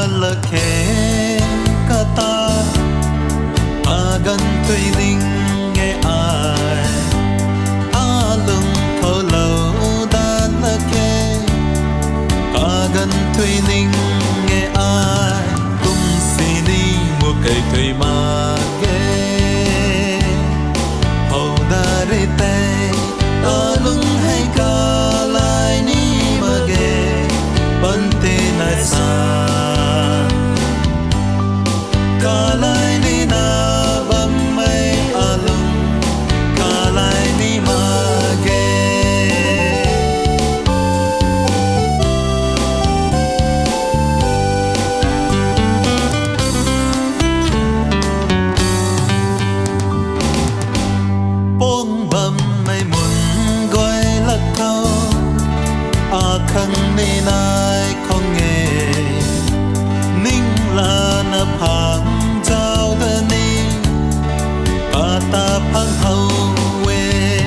lơ khẽ cả ta gần thuê ninh nghe ai lưng thở lâu đan lơ khẽ gần thuê ninh nghe ai cũng xin đi mua cây thuê mà ghé hầu đã rê tay lưng hay cả lại ni mà ghé vẫn thế này xa cả lại ni na bấm mây lưng cả lại ni mà ghé bông bấm mây muốn gọi lắc thâu khăn ni nai không nghe ninh là na phang giao đơn ni ta phang hậu we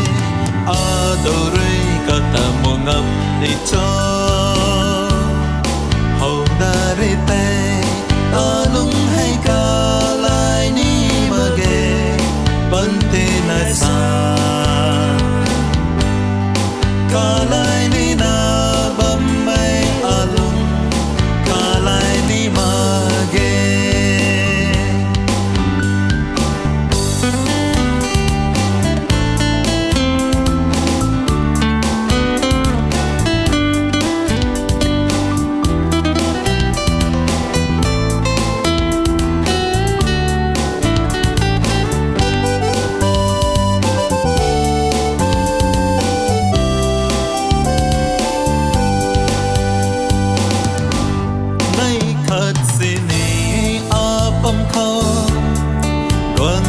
đồ rơi cả ta mua ngâm đi cho hậu đã rê tay lung hay cả lại ni mà ghé vẫn thế này xa cả lại ni na bấm mây lung cả lại ni mà ghé thật xin ni bấm khâu còn